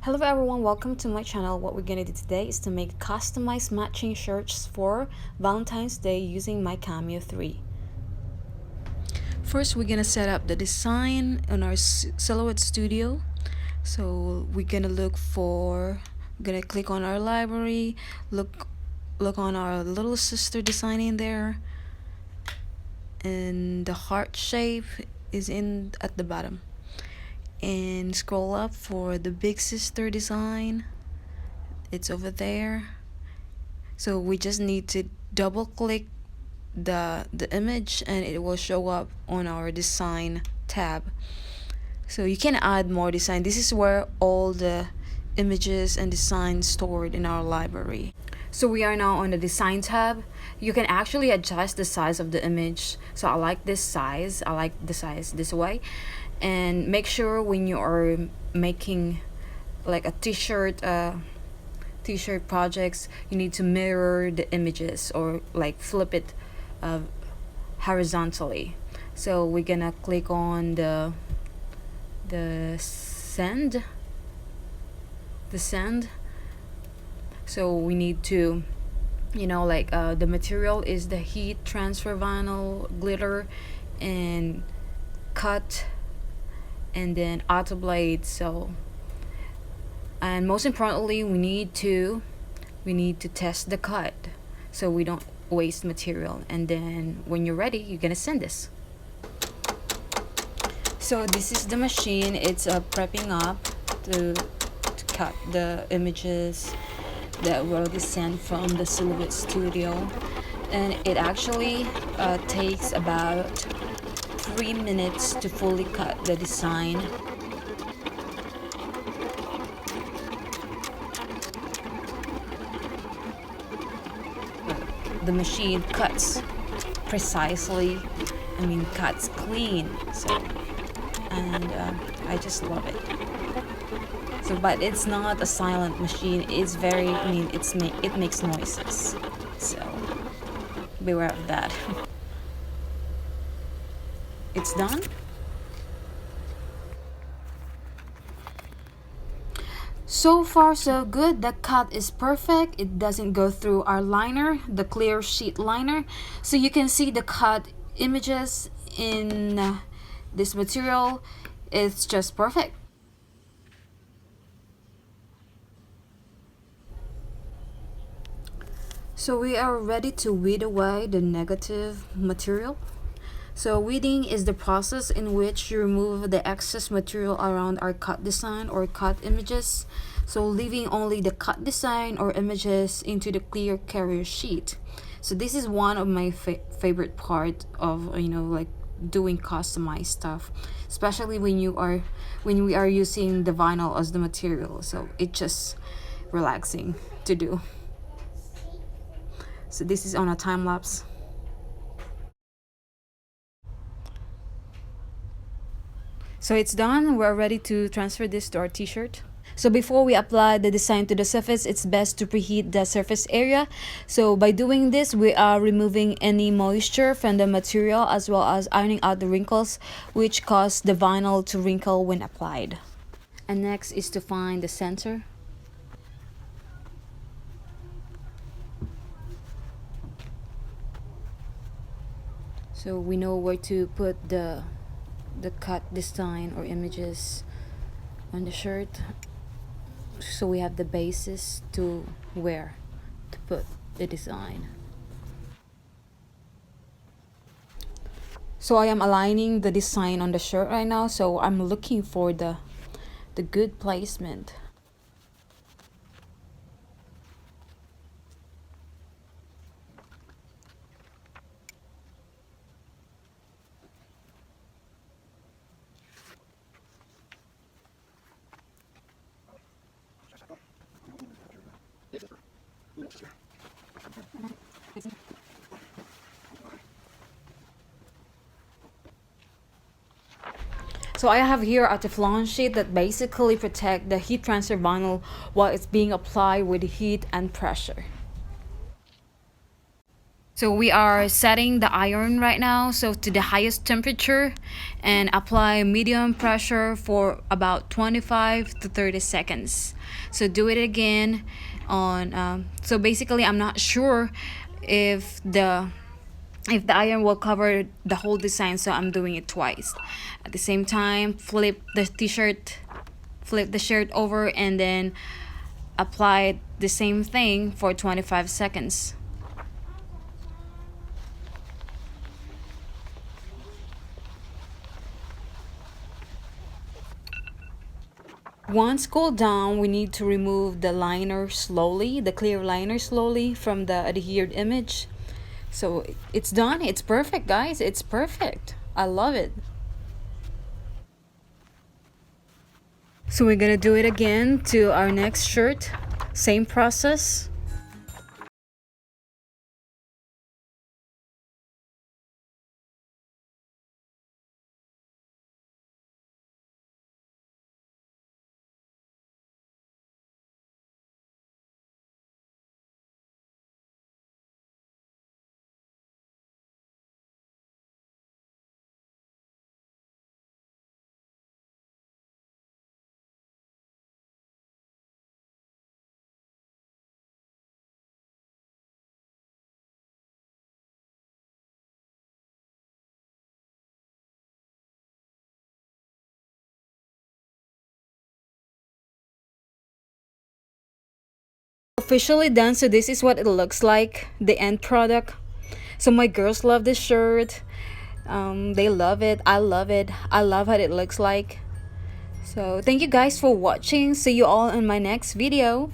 Hello everyone, welcome to my channel. What we're gonna do today is to make customized matching shirts for Valentine's Day using my Cameo 3. First, we're gonna set up the design on our Silhouette Studio. So we're gonna click on our library, look on our little sister design in there, and the heart shape is in at the bottom. And scroll up for the big sister design. It's over there. So we just need to double click the image and it will show up on our design tab. So you can add more design. This is where all the images and designs stored in our library. So we are now on the design tab. You can actually adjust the size of the image. So I like this size. I like the size this way. And make sure when you are making like a t-shirt projects, you need to mirror the images or like flip it horizontally. So we're gonna click on the send. So we need to, the material is the heat transfer vinyl glitter and cut, and then auto blade. So, and most importantly, we need to test the cut so we don't waste material. And then when you're ready, you're gonna send this. So this is the machine. It's prepping up to cut the images that will be sent from the Silhouette Studio, and it actually takes about 3 minutes to fully cut the design. The machine cuts precisely, cuts clean. So, and I just love it. So, but it's not a silent machine. It's very, it makes noises. So, beware of that. It's done. So far so good. The cut is perfect. It doesn't go through our liner, the clear sheet liner. So you can see the cut images in this material. It's just perfect. So we are ready to weed away the negative material. So weeding is the process in which you remove the excess material around our cut design or cut images, so leaving only the cut design or images into the clear carrier sheet. So this is one of my favorite part of doing customized stuff, especially when we are using the vinyl as the material. So it's just relaxing to do. So this is on a time lapse. So it's done. We're ready to transfer this to our t-shirt. So before we apply the design to the surface, it's best to preheat the surface area. So by doing this, we are removing any moisture from the material as well as ironing out the wrinkles which cause the vinyl to wrinkle when applied. And next is to find the center. So we know where to put the cut design or images on the shirt, so we have the basis to where to put the design. So I am aligning the design on the shirt right now, so I'm looking for the good placement. So I have here a Teflon sheet that basically protect the heat transfer vinyl while it's being applied with heat and pressure. So we are setting the iron right now, so to the highest temperature, and apply medium pressure for about 25 to 30 seconds. So do it again on so basically I'm not sure if the iron will cover the whole design, so I'm doing it twice. At the same time, flip the shirt over, and then apply the same thing for 25 seconds. Once cooled down, we need to remove the liner slowly, the clear liner slowly from the adhered image. So it's done. It's perfect, guys. It's perfect. I love it. So we're gonna do it again to our next shirt. Same process. Officially done, so this is what it looks like, the end product. So my girls love this shirt. They love it. I love it. I love how it looks like. So thank you guys for watching. See you all in my next video.